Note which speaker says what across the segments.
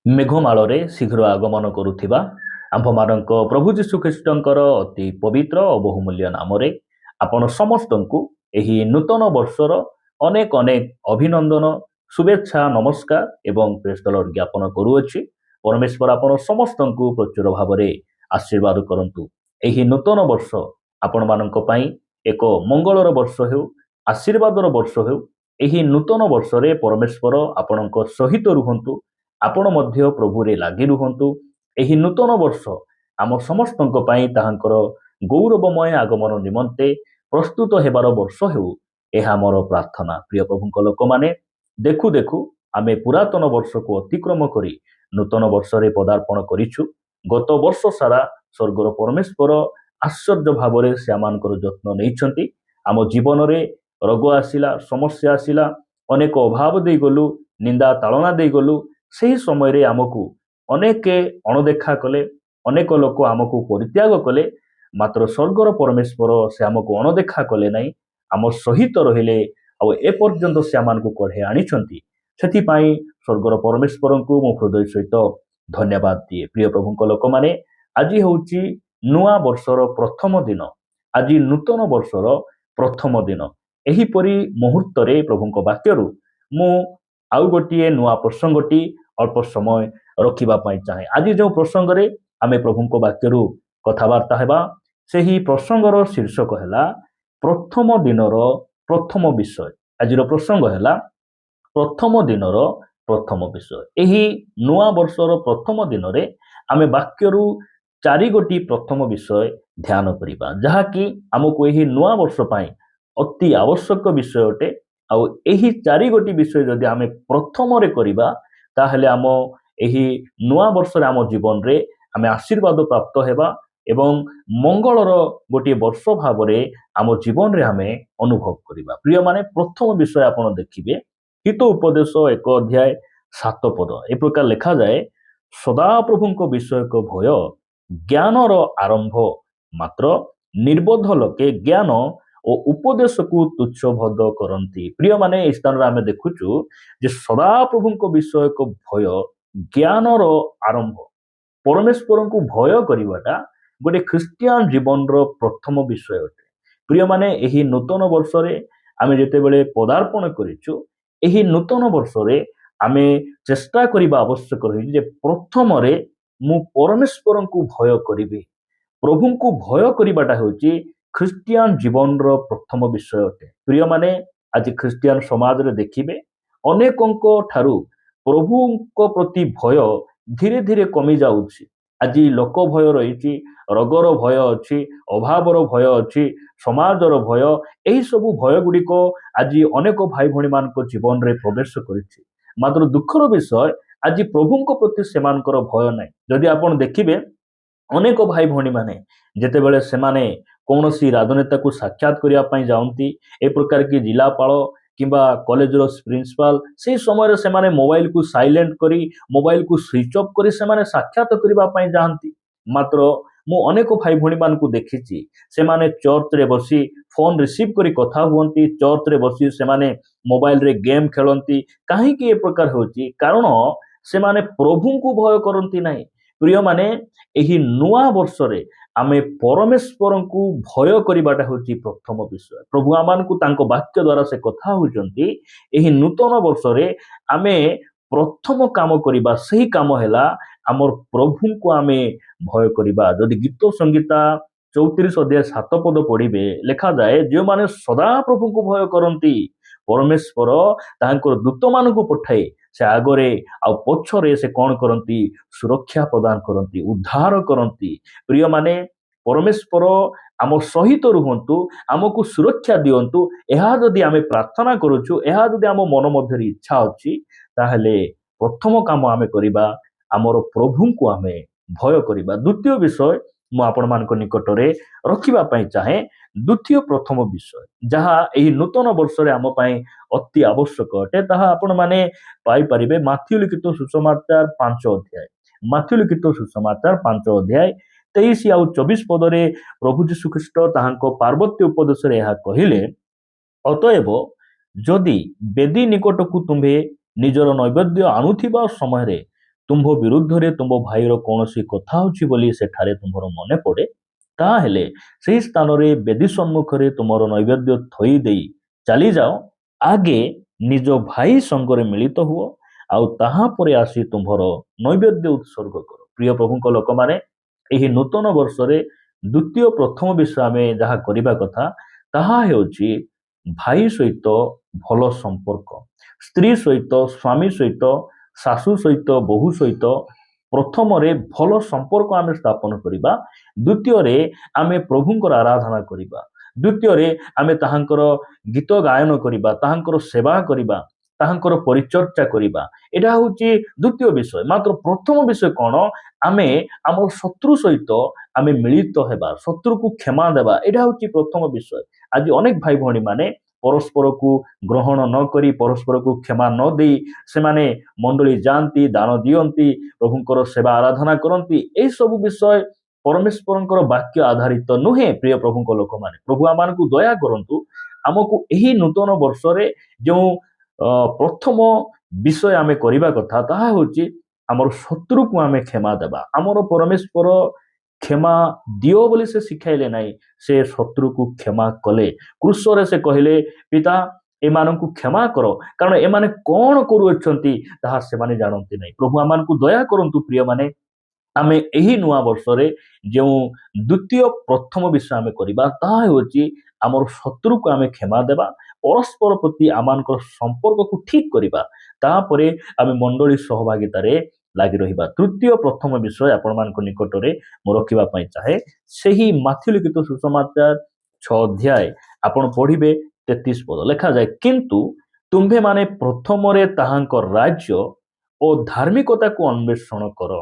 Speaker 1: ମେଘମାଳରେ ଶୀଘ୍ର ଆଗମନ କରୁଥିବା ଆମ୍ଭମାନଙ୍କ ପ୍ରଭୁ ଯୀଶୁଖ୍ରୀଷ୍ଟଙ୍କର ଅତି ପବିତ୍ର ଓ ବହୁମୂଲ୍ୟ ନାମରେ ଆପଣ ସମସ୍ତଙ୍କୁ ଏହି ନୂତନ ବର୍ଷର ଅନେକ ଅନେକ ଅଭିନନ୍ଦନ, ଶୁଭେଚ୍ଛା, ନମସ୍କାର ଏବଂ ପ୍ରେସ୍ତଲ ଜ୍ଞାପନ କରୁଅଛି। ପରମେଶ୍ୱର ଆପଣ ସମସ୍ତଙ୍କୁ ପ୍ରଚୁର ଭାବରେ ଆଶୀର୍ବାଦ କରନ୍ତୁ। ଏହି ନୂତନ ବର୍ଷ ଆପଣମାନଙ୍କ ପାଇଁ ଏକ ମଙ୍ଗଳର ବର୍ଷ ହେଉ, ଆଶୀର୍ବାଦର ବର୍ଷ ହେଉ। ଏହି ନୂତନ ବର୍ଷରେ ପରମେଶ୍ୱର ଆପଣଙ୍କ ସହିତ ରୁହନ୍ତୁ। ଆପଣ ମଧ୍ୟ ପ୍ରଭୁରେ ଲାଗି ରୁହନ୍ତୁ। ଏହି ନୂତନ ବର୍ଷ ଆମ ସମସ୍ତଙ୍କ ପାଇଁ ତାହାଙ୍କର ଗୌରବମୟ ଆଗମନ ନିମନ୍ତେ ପ୍ରସ୍ତୁତ ହେବାର ବର୍ଷ ହେଉ, ଏହା ମୋର ପ୍ରାର୍ଥନା। ପ୍ରିୟ ପ୍ରଭୁଙ୍କ ଲୋକମାନେ, ଦେଖୁ ଦେଖୁ ଆମେ ପୁରାତନ ବର୍ଷକୁ ଅତିକ୍ରମ କରି ନୂତନ ବର୍ଷରେ ପଦାର୍ପଣ କରିଛୁ। ଗତ ବର୍ଷ ସାରା ସ୍ୱର୍ଗର ପରମେଶ୍ୱର ଆଶ୍ଚର୍ଯ୍ୟ ଭାବରେ ସେ ଆମମାନଙ୍କର ଯତ୍ନ ନେଇଛନ୍ତି। ଆମ ଜୀବନରେ ରୋଗ ଆସିଲା, ସମସ୍ୟା ଆସିଲା, ଅନେକ ଅଭାବ ଦେଇଗଲୁ, ନିନ୍ଦା ତାଳନା ଦେଇଗଲୁ। ସେହି ସମୟରେ ଆମକୁ ଅନେକ ଅଣଦେଖା କଲେ, ଅନେକ ଲୋକ ଆମକୁ ପରିତ୍ୟାଗ କଲେ, ମାତ୍ର ସ୍ୱର୍ଗର ପରମେଶ୍ୱର ସେ ଆମକୁ ଅଣଦେଖା କଲେ ନାହିଁ, ଆମ ସହିତ ରହିଲେ ଆଉ ଏପର୍ଯ୍ୟନ୍ତ ସେ ଆମମାନଙ୍କୁ କଢ଼େଇ ଆଣିଛନ୍ତି। ସେଥିପାଇଁ ସ୍ୱର୍ଗର ପରମେଶ୍ୱରଙ୍କୁ ମୁଁ ହୃଦୟ ସହିତ ଧନ୍ୟବାଦ ଦିଏ। ପ୍ରିୟ ପ୍ରଭୁଙ୍କ ଲୋକମାନେ, ଆଜି ହେଉଛି ନୂଆ ବର୍ଷର ପ୍ରଥମ ଦିନ। ଆଜି ନୂତନ ବର୍ଷର ପ୍ରଥମ ଦିନ। ଏହିପରି ମୁହୂର୍ତ୍ତରେ ପ୍ରଭୁଙ୍କ ବାକ୍ୟରୁ ମୁଁ ଆଉ ଗୋଟିଏ ନୂଆ ପ୍ରସଙ୍ଗଟି ଅଳ୍ପ ସମୟ ରଖିବା ପାଇଁ ଚାହେଁ। ଆଜି ଯେଉଁ ପ୍ରସଙ୍ଗରେ ଆମେ ପ୍ରଭୁଙ୍କ ବାକ୍ୟରୁ କଥାବାର୍ତ୍ତା ହେବା, ସେହି ପ୍ରସଙ୍ଗର ଶୀର୍ଷକ ହେଲା ପ୍ରଥମ ଦିନର ପ୍ରଥମ ବିଷୟ। ଆଜିର ପ୍ରସଙ୍ଗ ହେଲା ପ୍ରଥମ ଦିନର ପ୍ରଥମ ବିଷୟ। ଏହି ନୂଆ ବର୍ଷର ପ୍ରଥମ ଦିନରେ ଆମେ ବାକ୍ୟରୁ 4ଗୋଟି ପ୍ରଥମ ବିଷୟ ଧ୍ୟାନ କରିବା, ଯାହାକି ଆମକୁ ଏହି ନୂଆ ବର୍ଷ ପାଇଁ ଅତି ଆବଶ୍ୟକ ବିଷୟ ଅଟେ। ଆଉ ଏହି 4ଗୋଟି ବିଷୟ ଯଦି ଆମେ ପ୍ରଥମରେ କରିବା, ତାହେଲେ ଆମ ଏହି ନୂଆ ବର୍ଷରେ ଆମ ଜୀବନରେ ଆମେ ଆଶୀର୍ବାଦ ପ୍ରାପ୍ତ ହେବା ଏବଂ ମଙ୍ଗଳର ଗୋଟିଏ ବର୍ଷ ଭାବରେ ଆମ ଜୀବନରେ ଆମେ ଅନୁଭବ କରିବା। ପ୍ରିୟମାନେ, ପ୍ରଥମ ବିଷୟ ଆପଣ ଦେଖିବେ, ହିତ ଉପଦେଶ 1 ଅଧ୍ୟାୟ 7 ପଦ ଏ ପ୍ରକାର ଲେଖାଯାଏ, ସଦାପ୍ରଭୁଙ୍କ ବିଷୟକ ଭୟ ଜ୍ଞାନର ଆରମ୍ଭ, ମାତ୍ର ନିର୍ବୋଧ ଲୋକେ ଜ୍ଞାନ ଓ ଉପଦେଶକୁ ତୁଚ୍ଛବୋଧ କରନ୍ତି। ପ୍ରିୟମାନେ, ଏହି ସ୍ଥାନରେ ଆମେ ଦେଖୁଛୁ ଯେ ସଦାପ୍ରଭୁଙ୍କ ବିଷୟକ ଭୟ ଜ୍ଞାନର ଆରମ୍ଭ। ପରମେଶ୍ୱରଙ୍କୁ ଭୟ କରିବାଟା ଗୋଟେ ଖ୍ରୀଷ୍ଟିଆନ ଜୀବନର ପ୍ରଥମ ବିଷୟ ଅଟେ। ପ୍ରିୟମାନେ, ଏହି ନୂତନ ବର୍ଷରେ ଆମେ ଯେତେବେଳେ ପଦାର୍ପଣ କରିଛୁ, ଏହି ନୂତନ ବର୍ଷରେ ଆମେ ଚେଷ୍ଟା କରିବା ଆବଶ୍ୟକ ରହିଛି ଯେ ପ୍ରଥମରେ ମୁଁ ପରମେଶ୍ୱରଙ୍କୁ ଭୟ କରିବି। ପ୍ରଭୁଙ୍କୁ ଭୟ କରିବାଟା ହେଉଛି ଖ୍ରୀଷ୍ଟିଆନ ଜୀବନର ପ୍ରଥମ ବିଷୟ ଅଟେ। ପ୍ରିୟମାନେ, ଆଜି ଖ୍ରୀଷ୍ଟିଆନ ସମାଜରେ ଦେଖିବେ, ଅନେକଙ୍କ ଠାରୁ ପ୍ରଭୁଙ୍କ ପ୍ରତି ଭୟ ଧୀରେ ଧୀରେ କମି ଯାଉଛି। ଆଜି ଲୋକ ଭୟ ରହିଛି, ରୋଗର ଭୟ ଅଛି, ଅଭାବର ଭୟ ଅଛି, ସମାଜର ଭୟ। ଏହିସବୁ ଭୟ ଗୁଡ଼ିକ ଆଜି ଅନେକ ଭାଇ ଭଉଣୀମାନଙ୍କ ଜୀବନରେ ପ୍ରବେଶ କରିଛି। ମାତ୍ର ଦୁଃଖର ବିଷୟ, ଆଜି ପ୍ରଭୁଙ୍କ ପ୍ରତି ସେମାନଙ୍କର ଭୟ ନାହିଁ। ଯଦି ଆପଣ ଦେଖିବେ, ଅନେକ ଭାଇ ଭଉଣୀମାନେ ଯେତେବେଳେ ସେମାନେ କୌଣସି ରାଜନେତାକୁ ସାକ୍ଷାତ କରିବା ପାଇଁ ଯାଆନ୍ତି, ଏ ପ୍ରକାର କି ଜିଲ୍ଲାପାଳ କିମ୍ବା କଲେଜର ପ୍ରିନ୍ସିପାଲ, ସେହି ସମୟରେ ସେମାନେ ମୋବାଇଲକୁ ସାଇଲେଣ୍ଟ କରି, ମୋବାଇଲକୁ ସୁଇଚ୍ ଅଫ୍ କରି ସେମାନେ ସାକ୍ଷାତ କରିବା ପାଇଁ ଯାଆନ୍ତି। ମାତ୍ର ମୁଁ ଅନେକ ଭାଇ ଭଉଣୀମାନଙ୍କୁ ଦେଖିଛି, ସେମାନେ ଚର୍ଚ୍ଚରେ ବସି ଫୋନ ରିସିଭ୍ କରି କଥା ହୁଅନ୍ତି, ଚର୍ଚ୍ଚରେ ବସି ସେମାନେ ମୋବାଇଲରେ ଗେମ୍ ଖେଳନ୍ତି। କାହିଁକି ଏ ପ୍ରକାର ହେଉଛି? କାରଣ ସେମାନେ ପ୍ରଭୁଙ୍କୁ ଭୟ କରନ୍ତି ନାହିଁ। ପ୍ରିୟମାନେ, ଏହି ନୂଆ ବର୍ଷରେ ଆମେ ପରମେଶ୍ୱରଙ୍କୁ ଭୟ କରିବାଟା ହେଉଛି ପ୍ରଥମ ବିଷୟ। ପ୍ରଭୁ ଆମମାନଙ୍କୁ ତାଙ୍କ ବାକ୍ୟ ଦ୍ୱାରା ସେ କଥା ହେଉଛନ୍ତି, ଏହି ନୂତନ ବର୍ଷରେ ଆମେ ପ୍ରଥମ କାମ କରିବା, ସେହି କାମ ହେଲା ଆମର ପ୍ରଭୁଙ୍କୁ ଆମେ ଭୟ କରିବା। ଯଦି ଗୀତ ସଂଗୀତା 34 ଅଧ୍ୟାୟ 7 ପଦ ପଢିବେ, ଲେଖାଯାଏ, ଯେଉଁମାନେ ସଦା ପ୍ରଭୁଙ୍କୁ ଭୟ କରନ୍ତି, ପରମେଶ୍ୱର ତାଙ୍କର ଦୂତମାନଙ୍କୁ ପଠାଇ ସେ ଆଗରେ ଆଉ ପଛରେ ସେ କ'ଣ କରନ୍ତି? ସୁରକ୍ଷା ପ୍ରଦାନ କରନ୍ତି, ଉଦ୍ଧାର କରନ୍ତି। ପ୍ରିୟମାନେ, ପରମେଶ୍ୱର ଆମ ସହିତ ରୁହନ୍ତୁ, ଆମକୁ ସୁରକ୍ଷା ଦିଅନ୍ତୁ। ଏହା ଯଦି ଆମେ ପ୍ରାର୍ଥନା କରୁଛୁ, ଏହା ଯଦି ଆମ ମନ ମଧ୍ୟରେ ଇଚ୍ଛା ଅଛି, ତାହେଲେ ପ୍ରଥମ କାମ ଆମେ କରିବା, ଆମର ପ୍ରଭୁଙ୍କୁ ଆମେ ଭୟ କରିବା। ଦ୍ୱିତୀୟ ବିଷୟ ମୁଁ ଆପଣମାନଙ୍କ ନିକଟରେ ରଖିବା ପାଇଁ ଚାହେଁ, ଦ୍ୱିତୀୟ ପ୍ରଥମ ବିଷୟ ଯାହା ଏହି ନୂତନ ବର୍ଷରେ ଆମ ପାଇଁ ଅତି ଆବଶ୍ୟକ ଅଟେ, ତାହା ଆପଣମାନେ ପାଇପାରିବେ ମାଥ୍ୟୁ ଲିଖିତ ସୁସମାଚାର 5 ଅଧ୍ୟାୟ। ମାଥ୍ୟୁ ଲିଖିତ ସୁସମାଚାର 5 ଅଧ୍ୟାୟ 23 ଆଉ 24 ପଦରେ ପ୍ରଭୁ ଯୀଶୁଖ୍ରୀଷ୍ଟ ତାହାଙ୍କ ପାର୍ବତ୍ୟ ଉପଦେଶରେ ଏହା କହିଲେ, ଅତଏବ ଯଦି ବେଦୀ ନିକଟକୁ ତୁମ୍ଭେ ନିଜର ନୈବେଦ୍ୟ ଆଣୁଥିବା ସମୟରେ ତୁମ୍ଭ ବିରୁଦ୍ଧରେ ତୁମ୍ଭ ଭାଇର କୌଣସି କଥା ଅଛି ବୋଲି ସେଠାରେ ତୁମ୍ଭର ମନେ ପଡ଼େ, ତାହେଲେ ସେହି ସ୍ଥାନରେ ବେଦୀ ସମ୍ମୁଖରେ ତୁମର ନୈବେଦ୍ୟ ଥୋଇ ଦେଇ ଚାଲିଯାଅ। ଆଗେ ନିଜ ଭାଇ ସଙ୍ଗରେ ମିଳିତ ହୁଅ, ଆଉ ତାହାପରେ ଆସି ତୁମ୍ଭର ନୈବେଦ୍ୟ ଉତ୍ସର୍ଗ କର। ପ୍ରିୟ ପ୍ରଭୁଙ୍କ ଲୋକମାନେ, ଏହି ନୂତନ ବର୍ଷରେ ଦ୍ୱିତୀୟ ପ୍ରଥମ ବିଷୟ ଆମେ ଯାହା କରିବା କଥା ତାହା ହେଉଛି ଭାଇ ସହିତ ଭଲ ସମ୍ପର୍କ। ସ୍ତ୍ରୀ ସହିତ, ସ୍ୱାମୀ ସହିତ, ଶାଶୁ ସହିତ, ବୋହୂ ସହିତ ପ୍ରଥମରେ ଭଲ ସମ୍ପର୍କ ଆମେ ସ୍ଥାପନ କରିବା। ଦ୍ୱିତୀୟରେ ଆମେ ପ୍ରଭୁଙ୍କର ଆରାଧନା କରିବା। ଦ୍ୱିତୀୟରେ ଆମେ ତାହାଙ୍କର ଗୀତ ଗାୟନ କରିବା, ତାହାଙ୍କର ସେବା କରିବା, ତାହାଙ୍କର ପରିଚର୍ଚ୍ଚା କରିବା। ଏଇଟା ହେଉଛି ଦ୍ୱିତୀୟ ବିଷୟ। ମାତ୍ର ପ୍ରଥମ ବିଷୟ କ'ଣ? ଆମେ ଆମର ଶତ୍ରୁ ସହିତ ଆମେ ମିଳିତ ହେବା, ଶତ୍ରୁକୁ କ୍ଷମା ଦେବା। ଏଇଟା ହେଉଛି ପ୍ରଥମ ବିଷୟ। ଆଜି ଅନେକ ଭାଇ ଭଉଣୀମାନେ ପରସ୍ପରକୁ ଗ୍ରହଣ ନ କରି, ପରସ୍ପରକୁ କ୍ଷମା ନ ଦେଇ ସେମାନେ ମଣ୍ଡଳୀ ଯାଆନ୍ତି, ଦାନ ଦିଅନ୍ତି, ପ୍ରଭୁଙ୍କର ସେବା ଆରାଧନା କରନ୍ତି। ଏହିସବୁ ବିଷୟ ପରମେଶ୍ୱରଙ୍କର ବାକ୍ୟ ଆଧାରିତ ନୁହେଁ। ପ୍ରିୟ ପ୍ରଭୁଙ୍କ ଲୋକମାନେ, ପ୍ରଭୁ ଆମମାନଙ୍କୁ ଦୟା କରନ୍ତୁ। ଆମକୁ ଏହି ନୂତନ ବର୍ଷରେ ଯେଉଁ ପ୍ରଥମ ବିଷୟ ଆମେ କରିବା କଥା ତାହା ହେଉଛି ଆମର ଶତ୍ରୁକୁ ଆମେ କ୍ଷମା ଦେବା। ଆମର ପରମେଶ୍ୱର କ୍ଷମା ଦିଅ ବୋଲି ସେ ଶିଖାଇଲେ ନାହିଁ, ସେ ଶତ୍ରୁକୁ କ୍ଷମା କଲେ। କ୍ରୁଶରେ ସେ କହିଲେ, ପିତା ଏମାନଙ୍କୁ କ୍ଷମା କର, କାରଣ ଏମାନେ କ'ଣ କରୁଅଛନ୍ତି ତାହା ସେମାନେ ଜାଣନ୍ତି ନାହିଁ। ପ୍ରଭୁ ଆମମାନଙ୍କୁ ଦୟା କରନ୍ତୁ। ପ୍ରିୟମାନେ, ଆମେ ଏହି ନୂଆ ବର୍ଷରେ ଯେଉଁ ଦ୍ୱିତୀୟ ପ୍ରଥମ ବିଷୟ ଆମେ କରିବା ତାହା ହେଉଛି ଆମର ଶତ୍ରୁକୁ ଆମେ କ୍ଷମା ଦେବା, ପରସ୍ପର ପ୍ରତି ଆମମାନଙ୍କର ସମ୍ପର୍କକୁ ଠିକ୍ କରିବା। ତାପରେ ଆମେ ମଣ୍ଡଳୀ ସହଭାଗିତାରେ ଲାଗି ରହିବା। ତୃତୀୟ ପ୍ରଥମ ବିଷୟ ଆପଣମାନଙ୍କ ନିକଟରେ ମୁଁ ରଖିବା ପାଇଁ ଚାହେଁ, ସେହି ମାଥ୍ୟୁ ଲିଖିତ ସୁସମାଚାର 6 ଅଧ୍ୟାୟ ଆପଣ ପଢ଼ିବେ 33 ପଦ। ଲେଖାଯାଏ, କିନ୍ତୁ ତୁମ୍ଭେମାନେ ପ୍ରଥମରେ ତାହାଙ୍କ ରାଜ୍ୟ ଓ ଧାର୍ମିକତାକୁ ଅନ୍ୱେଷଣ କର,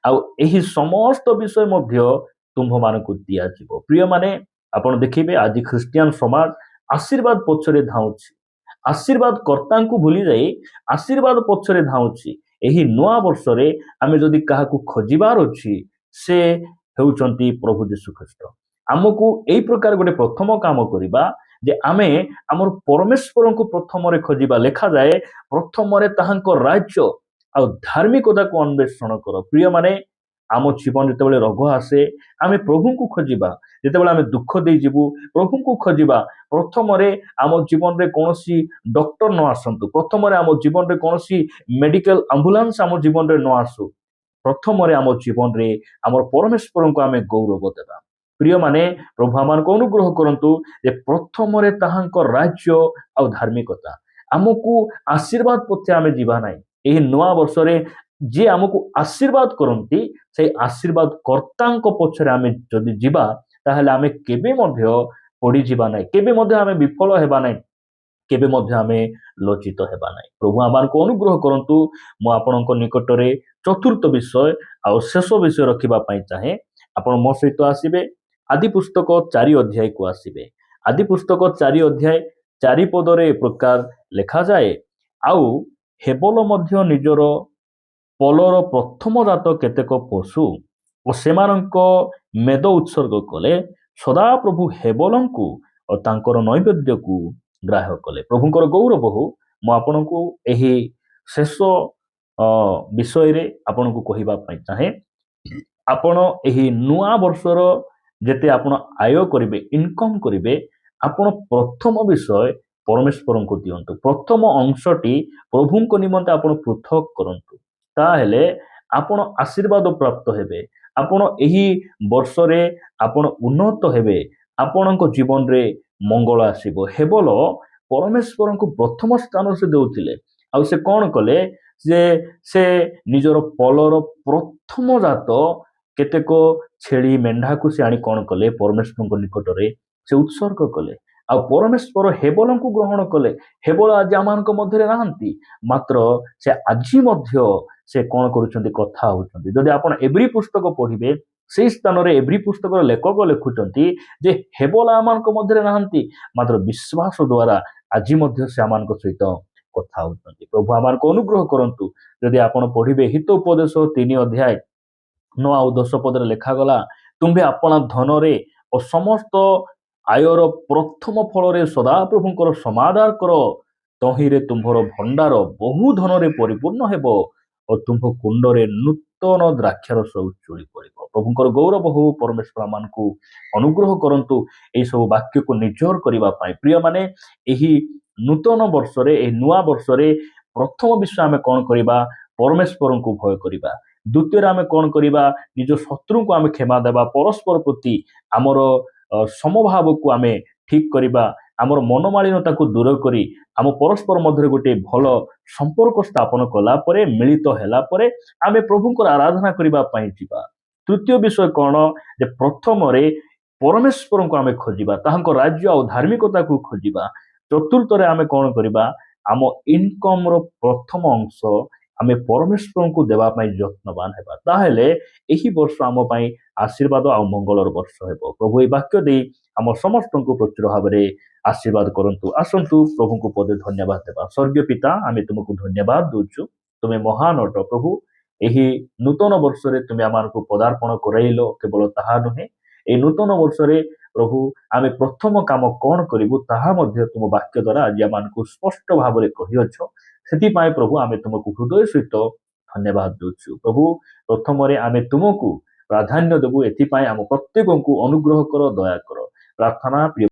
Speaker 1: ଆଉ ଏହି ସମସ୍ତ ବିଷୟ ମଧ୍ୟ ତୁମ୍ଭମାନଙ୍କୁ ଦିଆଯିବ। ପ୍ରିୟମାନେ, ଆପଣ ଦେଖିବେ ଆଜି ଖ୍ରୀଷ୍ଟିଆନ ସମାଜ ଆଶୀର୍ବାଦ ପଛରେ ଧାଉଁଛି, ଆଶୀର୍ବାଦ କର୍ତ୍ତାଙ୍କୁ ଭୁଲି ଯାଇ ଆଶୀର୍ବାଦ ପଛରେ ଧାଉଁଛି। ଏହି ନୂଆ ବର୍ଷରେ ଆମେ ଯଦି କାହାକୁ ଖୋଜିବାର ଅଛି, ସେ ହେଉଛନ୍ତି ପ୍ରଭୁ ଯୀଶୁ ଖ୍ରୀଷ୍ଟ। ଆମକୁ ଏଇ ପ୍ରକାର ଗୋଟେ ପ୍ରଥମ କାମ କରିବା ଯେ ଆମେ ଆମର ପରମେଶ୍ୱରଙ୍କୁ ପ୍ରଥମରେ ଖୋଜିବା। ଲେଖାଯାଏ, ପ୍ରଥମରେ ତାହାଙ୍କ ରାଜ୍ୟ ଆଉ ଧାର୍ମିକତାକୁ ଅନ୍ୱେଷଣ କର। ପ୍ରିୟମାନେ, ଆମ ଜୀବନ ଯେତେବେଳେ ରୋଗ ଆସେ ଆମେ ପ୍ରଭୁଙ୍କୁ ଖୋଜିବା। ଯେତେବେଳେ ଆମେ ଦୁଃଖ ଦେଇଯିବୁ ପ୍ରଭୁଙ୍କୁ ଖୋଜିବା। ପ୍ରଥମରେ ଆମ ଜୀବନରେ କୌଣସି ଡକ୍ଟର ନ ଆସନ୍ତୁ, ପ୍ରଥମରେ ଆମ ଜୀବନରେ କୌଣସି ମେଡିକାଲ ଆମ୍ବୁଲାନ୍ସ ଆମ ଜୀବନରେ ନ ଆସୁ, ପ୍ରଥମରେ ଆମ ଜୀବନରେ ଆମର ପରମେଶ୍ୱରଙ୍କୁ ଆମେ ଗୌରବ ଦେବା। ପ୍ରିୟମାନେ, ପ୍ରଭୁ ଆମମାନଙ୍କୁ ଅନୁଗ୍ରହ କରନ୍ତୁ ଯେ ପ୍ରଥମରେ ତାହାଙ୍କ ରାଜ୍ୟ ଆଉ ଧାର୍ମିକତା। ଆମକୁ ଆଶୀର୍ବାଦ ପଛେ ଆମେ ଯିବା ନାହିଁ। ଏହି ନୂଆ ବର୍ଷରେ ଯିଏ ଆମକୁ ଆଶୀର୍ବାଦ କରନ୍ତି ସେଇ ଆଶୀର୍ବାଦ କର୍ତ୍ତାଙ୍କ ପଛରେ ଆମେ ଯଦି ଯିବା ତାହେଲେ ଆମେ କେବେ ମଧ୍ୟ ପଡ଼ିଯିବା ନାହିଁ, କେବେ ମଧ୍ୟ ଆମେ ବିଫଳ ହେବା ନାହିଁ, କେବେ ମଧ୍ୟ ଆମେ ଲଜ୍ଜିତ ହେବା ନାହିଁ। ପ୍ରଭୁ ଆମମାନଙ୍କୁ ଅନୁଗ୍ରହ କରନ୍ତୁ। ମୁଁ ଆପଣଙ୍କ ନିକଟରେ ଚତୁର୍ଥ ବିଷୟ ଆଉ ଶେଷ ବିଷୟ ରଖିବା ପାଇଁ ଚାହେଁ। ଆପଣ ମୋ ସହିତ ଆସିବେ, ଆଦି ପୁସ୍ତକ 4 ଅଧ୍ୟାୟକୁ ଆସିବେ। ଆଦି ପୁସ୍ତକ 4 ଅଧ୍ୟାୟ 4 ପଦରେ ଏ ପ୍ରକାର ଲେଖାଯାଏ, ଆଉ ହେବଲ ମଧ୍ୟ ନିଜର ପଲର ପ୍ରଥମ ଜାତ କେତେକ ପଶୁ ଓ ସେମାନଙ୍କ ମେଦ ଉତ୍ସର୍ଗ କଲେ। ସଦାପ୍ରଭୁ ହେବଲଙ୍କୁ ଓ ତାଙ୍କର ନୈବେଦ୍ୟକୁ ଗ୍ରାହ୍ୟ କଲେ। ପ୍ରଭୁଙ୍କର ଗୌରବ ହଉ। ମୁଁ ଆପଣଙ୍କୁ ଏହି ଶେଷ ବିଷୟରେ ଆପଣଙ୍କୁ କହିବା ପାଇଁ ଚାହେଁ, ଆପଣ ଏହି ନୂଆ ବର୍ଷର ଯେତେ ଆପଣ ଆୟ କରିବେ, ଇନକମ୍ କରିବେ, ଆପଣ ପ୍ରଥମ ବିଷୟ ପରମେଶ୍ୱରଙ୍କୁ ଦିଅନ୍ତୁ। ପ୍ରଥମ ଅଂଶଟି ପ୍ରଭୁଙ୍କ ନିମନ୍ତେ ଆପଣ ପୃଥକ କରନ୍ତୁ। ତାହେଲେ ଆପଣ ଆଶୀର୍ବାଦ ପ୍ରାପ୍ତ ହେବେ। ଆପଣ ଏହି ବର୍ଷରେ ଆପଣ ଉନ୍ନତ ହେବେ। ଆପଣଙ୍କ ଜୀବନରେ ମଙ୍ଗଳ ଆସିବ। ହେବଲ ପରମେଶ୍ୱରଙ୍କୁ ପ୍ରଥମ ସ୍ଥାନ ସେ ଦେଉଥିଲେ। ଆଉ ସେ କ'ଣ କଲେ ଯେ ସେ ନିଜର ପଲର ପ୍ରଥମ ଜାତ କେତେକ ଛେଳି ମେଣ୍ଢାକୁ ସେ ଆଣି କ'ଣ କଲେ, ପରମେଶ୍ୱରଙ୍କ ନିକଟରେ ସେ ଉତ୍ସର୍ଗ କଲେ। ଆଉ ପରମେଶ୍ୱର ହେବଲଙ୍କୁ ଗ୍ରହଣ କଲେ। ହେବଲ ଆଜି ଆମମାନଙ୍କ ମଧ୍ୟରେ ନାହାନ୍ତି, ମାତ୍ର ସେ ଆଜି ମଧ୍ୟ ସେ କ'ଣ କରୁଛନ୍ତି, କଥା ହେଉଛନ୍ତି। ଯଦି ଆପଣ ଏବ୍ରି ପୁସ୍ତକ ପଢ଼ିବେ, ସେହି ସ୍ଥାନରେ ଏବ୍ରି ପୁସ୍ତକର ଲେଖକ ଲେଖୁଛନ୍ତି ଯେ ହେବଲ ଆମମାନଙ୍କ ମଧ୍ୟରେ ନାହାନ୍ତି, ମାତ୍ର ବିଶ୍ୱାସ ଦ୍ୱାରା ଆଜି ମଧ୍ୟ ସେ ଆମମାନଙ୍କ ସହିତ କଥା ହେଉଛନ୍ତି। ପ୍ରଭୁ ଆମମାନଙ୍କୁ ଅନୁଗ୍ରହ କରନ୍ତୁ। ଯଦି ଆପଣ ପଢ଼ିବେ ହିତ ଉପଦେଶ 3 ଅଧ୍ୟାୟ 9 ଆଉ 10 ପଦରେ ଲେଖାଗଲା, ତୁମ୍ଭେ ଆପଣା ଧନରେ ଓ ସମସ୍ତ ଆୟର ପ୍ରଥମ ଫଳରେ ସଦାପ୍ରଭୁଙ୍କର ସମାଦାର କର, ତହିଁରେ ତୁମ୍ଭର ଭଣ୍ଡାର ବହୁ ଧନରେ ପରିପୂର୍ଣ୍ଣ ହେବ ଓ ତୁମ୍ଭ କୁଣ୍ଡରେ ନୂତନ ଦ୍ରାକ୍ଷାରସ ଉଚ୍ଛୁଳି ପଡ଼ିବ। ପ୍ରଭୁଙ୍କର ଗୌରବ ହଉ, ପରମେଶ୍ୱର ଆମମାନଙ୍କୁ ଅନୁଗ୍ରହ କରନ୍ତୁ ଏହି ସବୁ ବାକ୍ୟକୁ ନିଜର କରିବା ପାଇଁ। ପ୍ରିୟମାନେ, ଏହି ନୂତନ ବର୍ଷରେ, ଏହି ନୂଆ ବର୍ଷରେ ପ୍ରଥମ ବିଷୟ ଆମେ କ'ଣ କରିବା? ପରମେଶ୍ୱରଙ୍କୁ ଭୟ କରିବା। ଦ୍ୱିତୀୟରେ ଆମେ କ'ଣ କରିବା? ନିଜ ଶତ୍ରୁଙ୍କୁ ଆମେ କ୍ଷମା ଦେବା। ପରସ୍ପର ପ୍ରତି ଆମର ସମଭାବକୁ ଆମେ ଠିକ୍ କରିବା। ଆମର ମନମାଳିନତାକୁ ଦୂର କରି ଆମ ପରସ୍ପର ମଧ୍ୟରେ ଗୋଟିଏ ଭଲ ସମ୍ପର୍କ ସ୍ଥାପନ କଲା ପରେ, ମିଳିତ ହେଲା ପରେ ଆମେ ପ୍ରଭୁଙ୍କର ଆରାଧନା କରିବା ପାଇଁ ଯିବା। ତୃତୀୟ ବିଷୟ କ'ଣ? ଯେ ପ୍ରଥମରେ ପରମେଶ୍ୱରଙ୍କୁ ଆମେ ଖୋଜିବା, ତାହାଙ୍କ ରାଜ୍ୟ ଆଉ ଧାର୍ମିକତାକୁ ଖୋଜିବା। ଚତୁର୍ଥରେ ଆମେ କ'ଣ କରିବା? ଆମ ଇନକମ୍ର ପ୍ରଥମ ଅଂଶ ଆମେ ପରମେଶ୍ୱରଙ୍କୁ ଦେବା ପାଇଁ ଯତ୍ନବାନ ହେବା। ତାହେଲେ ଏହି ବର୍ଷ ଆମ ପାଇଁ ଆଶୀର୍ବାଦ ଆଉ ମଙ୍ଗଳର ବର୍ଷ ହେବ। ପ୍ରଭୁ ଏହି ବାକ୍ୟ ଦେଇ ଆମ ସମସ୍ତଙ୍କୁ ପ୍ରଚୁର ଭାବରେ ଆଶୀର୍ବାଦ କରନ୍ତୁ। ଆସନ୍ତୁ ପ୍ରଭୁଙ୍କୁ ପଦେ ଧନ୍ୟବାଦ ଦେବା। ସ୍ୱର୍ଗୀୟ ପିତା, ଆମେ ତୁମକୁ ଧନ୍ୟବାଦ ଦେଉଛୁ। ତୁମେ ମହାନ ଅଟ ପ୍ରଭୁ। ଏହି ନୂତନ ବର୍ଷରେ ତୁମେ ଆମମାନଙ୍କୁ ପଦାର୍ପଣ କରାଇଲ। କେବଳ ତାହା ନୁହେଁ, ଏହି ନୂତନ ବର୍ଷରେ ପ୍ରଭୁ ଆମେ ପ୍ରଥମ କାମ କ'ଣ କରିବୁ ତାହା ମଧ୍ୟ ତୁମ ବାକ୍ୟ ଦ୍ୱାରା ଆଜି ଆମମାନଙ୍କୁ ସ୍ପଷ୍ଟ ଭାବରେ କହିଅଛ। ସେଥିପାଇଁ ପ୍ରଭୁ ଆମେ ତୁମକୁ ହୃଦୟ ସହିତ ଧନ୍ୟବାଦ ଦେଉଛୁ। ପ୍ରଭୁ, ପ୍ରଥମରେ ଆମେ ତୁମକୁ ପ୍ରାଧାନ୍ୟ ଦେବୁ। ଏଥିପାଇଁ ଆମ ପ୍ରତ୍ୟେକଙ୍କୁ ଅନୁଗ୍ରହ କର, ଦୟା କର। ପ୍ରାର୍ଥନା ପ୍ରିୟ